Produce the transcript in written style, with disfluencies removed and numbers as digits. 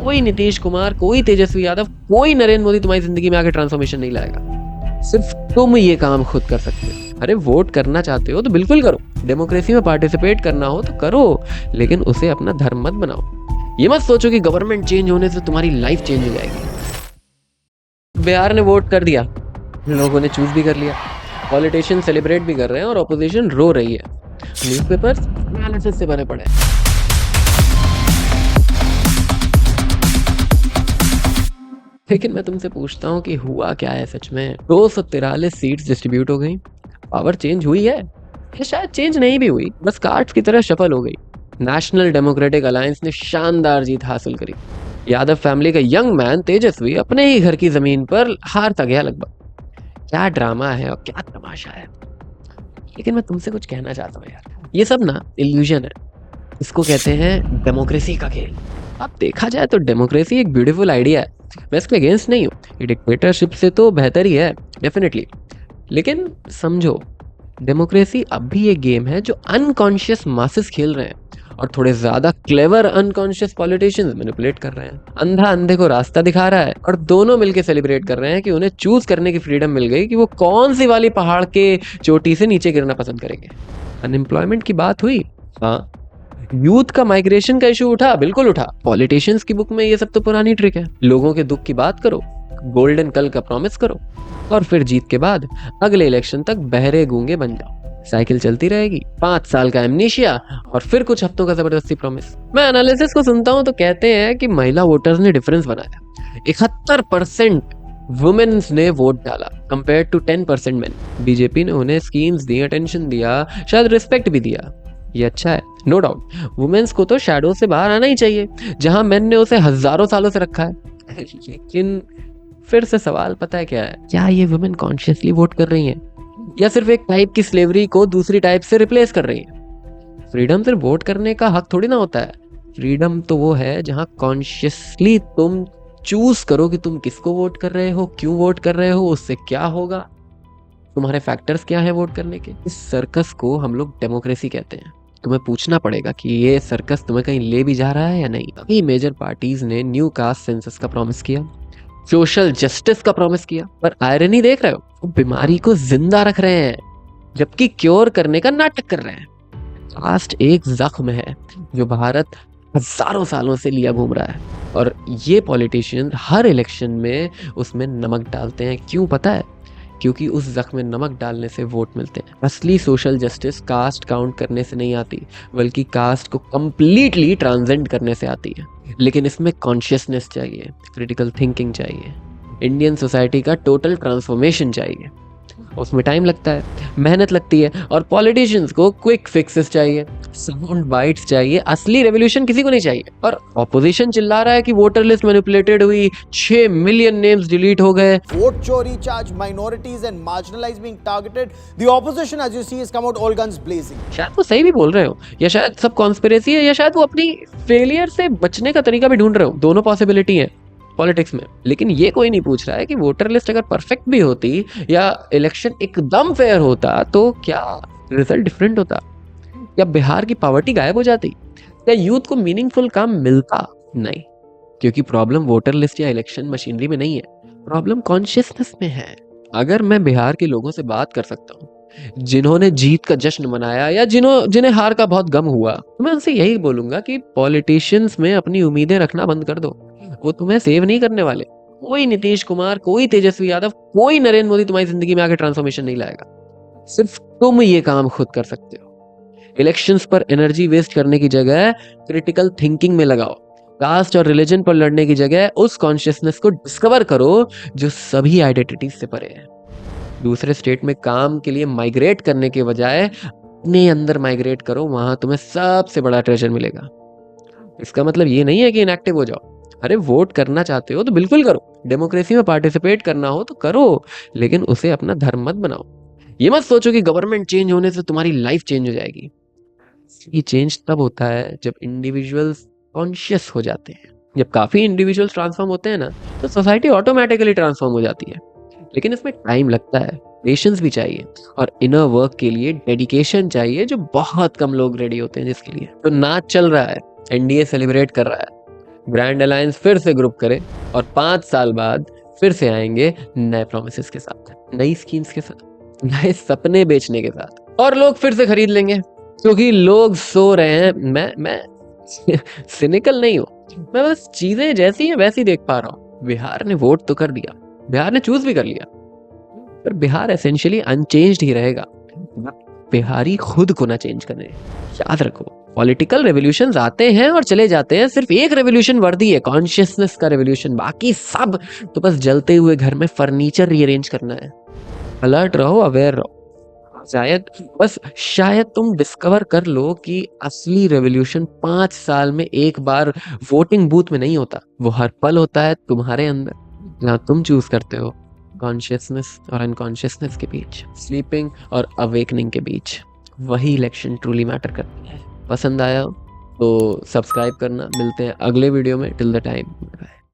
कोई नीतीश कुमार, कोई तेजस्वी यादव, कोई नरेंद्र मोदी तुम्हारी जिंदगी में आके ट्रांसफॉर्मेशन नहीं लाएगा। सिर्फ तुम ये काम खुद कर सकते हो। अरे वोट करना चाहते हो तो बिल्कुल करो, डेमोक्रेसी में पार्टिसिपेट करना हो तो करो, लेकिन उसे अपना धर्म मत बनाओ। ये मत सोचो कि गवर्नमेंट चेंज होने से तुम्हारी लाइफ चेंज हो जाएगी। बिहार ने वोट कर दिया, लोगों ने चूज भी कर लिया, पॉलिटिशियन सेलिब्रेट भी कर रहे हैं और ऑपोजिशन रो रही है। न्यूज़पेपर्स एनालिसिस से भरे पड़े हैं। लेकिन मैं तुमसे पूछता हूँ कि हुआ क्या है सच में? 243 सीट्स डिस्ट्रीब्यूट हो गई, पावर चेंज हुई है या शायद चेंज नहीं भी हुई, बस कार्ड्स की तरह शफल हो गई। नेशनल डेमोक्रेटिक अलायंस ने शानदार जीत हासिल करी। यादव फैमिली का यंग मैन तेजस्वी अपने ही घर की जमीन पर हारता गया लगभग। क्या ड्रामा है और क्या तमाशा है। लेकिन मैं तुमसे कुछ कहना चाहता हूँ यार, ये सब ना इल्यूजन है। इसको कहते हैं डेमोक्रेसी का खेल। अब देखा जाए तो डेमोक्रेसी एक ब्यूटीफुल आइडिया है, मैं इसके अगेंस्ट नहीं हूँ। ये डिक्टेटरशिप से तो बेहतर ही है डेफिनेटली। लेकिन समझो, डेमोक्रेसी अब भी एक गेम है जो अनकॉन्शियस मासेस खेल रहे हैं और थोड़े ज्यादा क्लेवर अनकॉन्शियस पॉलिटिशियंस मैनिपुलेट कर रहे हैं। अंधा अंधे को रास्ता दिखा रहा है और दोनों मिलके सेलिब्रेट कर रहे हैं कि उन्हें चूज करने की फ्रीडम मिल गई कि वो कौन सी वाली पहाड़ के चोटी से नीचे गिरना पसंद करेंगे। अनएम्प्लॉयमेंट की बात हुई, हाँ। यूथ का माइग्रेशन का इशू उठा, बिल्कुल उठा। पॉलिटिशियंस की बुक में ये सब तो पुरानी ट्रिक है। लोगों के दुख की बात करो, गोल्डन कल का प्रॉमिस करो और फिर जीत के बाद अगले इलेक्शन तक बहरे गूंगे बन जाओ। साइकिल चलती रहेगी, 5 साल का एमनीशिया और फिर कुछ हफ्तों का जबरदस्ती प्रॉमिस। मैं एनालिसिस को सुनता हूँ तो कहते हैं कि महिला वोटर्स ने डिफरेंस बनाया। 71% वुमेन्स ने वोट डाला कंपेयर टू 10% मेन। बीजेपी ने उन्हें स्कीम्स दी, अटेंशन दिया, शायद रिस्पेक्ट भी दिया। ये अच्छा है, नो डाउट। वुमेन्स को तो शैडो से बाहर आना ही चाहिए, जहां मेन ने उसे हजारों सालों से रखा है। लेकिन फिर से सवाल पता है क्या है? क्या ये वुमेन कॉन्शियसली वोट कर रही हैं या सिर्फ एक टाइप की स्लेवरी को दूसरी टाइप से रिप्लेस कर रही हैं? फ्रीडम सिर्फ वोट करने का हक थोड़ी ना होता है। फ्रीडम तो वो है जहां कॉन्शियसली तुम चूज करो कि तुम किसको वोट कर रहे हो, क्यों वोट कर रहे हो, उससे क्या होगा, तुम्हारे फैक्टर्स क्या है वोट करने के। इस सर्कस को हम लोग डेमोक्रेसी कहते हैं। तुम्हें पूछना पड़ेगा कि ये सर्कस तुम्हें कहीं ले भी जा रहा है या नहीं। अभी मेजर पार्टीज ने न्यू कास्ट सेंसस का प्रॉमिस किया, सोशल जस्टिस का प्रॉमिस किया, पर आयरनी देख रहे हो, वो बीमारी को जिंदा रख रहे हैं जबकि क्योर करने का नाटक कर रहे हैं। कास्ट एक जख्म है जो भारत हजारों सालों से लिया घूम रहा है और ये पॉलिटिशियन हर इलेक्शन में उसमें नमक डालते हैं। क्यों पता है? क्योंकि उस जख्म में नमक डालने से वोट मिलते हैं। असली सोशल जस्टिस कास्ट काउंट करने से नहीं आती, बल्कि कास्ट को कंप्लीटली ट्रांसेंड करने से आती है। लेकिन इसमें कॉन्शियसनेस चाहिए, क्रिटिकल थिंकिंग चाहिए, इंडियन सोसाइटी का टोटल ट्रांसफॉर्मेशन चाहिए। उसमें टाइम लगता है, मेहनत लगती है और पॉलिटिशियंस को क्विक फिक्सेस चाहिए, साउंड बाइट्स चाहिए। असली रेवोल्यूशन किसी को नहीं चाहिए। और ऑपोजिशन चिल्ला रहा है कि वोटर लिस्ट मैनिपुलेटेड हुई, 6 मिलियन नेम्स डिलीट हो गए। Vote chori charge, minorities and marginalized being targeted. The opposition, as you see, has come out all guns blazing. शायद वो सही भी बोल रहे हो या शायद सब कॉन्स्पिरेसी है या शायद वो अपनी फेलियर से बचने का तरीका भी ढूंढ रहे हो। दोनों पॉसिबिलिटी है पॉलिटिक्स में। लेकिन ये कोई नहीं पूछ रहा है कि वोटर लिस्ट अगर परफेक्ट भी होती या इलेक्शन एकदम फेयर होता तो क्या रिजल्ट डिफरेंट होता? या बिहार की पॉवर्टी गायब हो जाती? या यूथ को मीनिंगफुल काम मिलता? नहीं, क्योंकि प्रॉब्लम वोटर लिस्ट या इलेक्शन मशीनरी में नहीं है, प्रॉब्लम कॉन्शियसनेस में है। अगर मैं बिहार के लोगों से बात कर सकता हूँ जिन्होंने जीत का जश्न मनाया या जिन्हें हार का बहुत गम हुआ, तो मैं उनसे यही बोलूंगा कि पॉलिटिशियंस में अपनी उम्मीदें रखना बंद कर दो। वो तुम्हें सेव नहीं करने वाले। कोई नीतीश कुमार, कोई तेजस्वी यादव, कोई नरेंद्र मोदी तुम्हारी जिंदगी में आके ट्रांसफॉर्मेशन नहीं लाएगा। सिर्फ तुम ये काम खुद कर सकते हो। इलेक्शंस पर एनर्जी वेस्ट करने की जगह क्रिटिकल थिंकिंग में लगाओ। कास्ट और रिलीजन पर लड़ने की जगह उस कॉन्शियसनेस को डिस्कवर करो जो सभी आइडेंटिटीज से परे है। दूसरे स्टेट में काम के लिए माइग्रेट करने के बजाय अपने अंदर माइग्रेट करो, वहां तुम्हें सबसे बड़ा ट्रेजर मिलेगा। इसका मतलब ये नहीं है कि इनएक्टिव हो जाओ। अरे वोट करना चाहते हो तो बिल्कुल करो, डेमोक्रेसी में पार्टिसिपेट करना हो तो करो, लेकिन उसे अपना धर्म मत बनाओ। ये मत सोचो कि गवर्नमेंट चेंज होने से तुम्हारी लाइफ चेंज हो जाएगी। ये चेंज तब होता है जब इंडिविजुअल्स कॉन्शियस हो जाते हैं। जब काफी इंडिविजुअल्स ट्रांसफॉर्म होते हैं ना, तो सोसाइटी ऑटोमेटिकली ट्रांसफॉर्म हो जाती है। लेकिन इसमें टाइम लगता है, पेशेंस भी चाहिए और इनर वर्क के लिए डेडिकेशन चाहिए, जो बहुत कम लोग रेडी होते हैं जिसके लिए। तो नाच चल रहा है, एनडीए सेलिब्रेट कर रहा है, ग्रैंड अलायंस फिर से ग्रुप करे और 5 साल बाद फिर से आएंगे नए प्रोमिसेस के साथ, नई स्कीम्स के साथ, नए सपने बेचने के साथ, और लोग फिर से खरीद लेंगे क्योंकि लोग सो रहे हैं। मैं सिनिकल नहीं हूँ, मैं बस चीजें जैसी हैं वैसी देख पा रहा हूँ। बिहार ने वोट तो कर दिया, बिहार ने चूज भी कर लिया, पर बिहार एसेंशियली अनचेंज्ड ही रहेगा। बिहारी खुद को ना चेंज करने। याद रखो, पॉलिटिकल रेवोल्यूशंस आते हैं और चले जाते हैं, सिर्फ एक रेवोल्यूशन वर्दी है, कॉन्शियसनेस का रेवोल्यूशन। बाकी सब तो बस जलते हुए घर में फर्नीचर रीअरेंज करना है। अलर्ट रहो, अवेयर रहो। शायद तुम डिस्कवर कर लो कि असली रेवोल्यूशन 5 साल में एक बार वोटिंग बूथ में नहीं होता, वो हर पल होता है तुम्हारे अंदर, जहाँ तुम चूज करते हो कॉन्शियसनेस और अनकॉन्शियसनेस के बीच, स्लीपिंग और अवेकनिंग के बीच। वही इलेक्शन ट्रूली मैटर करती है। पसंद आया तो सब्सक्राइब करना। मिलते हैं अगले वीडियो में। Till the time,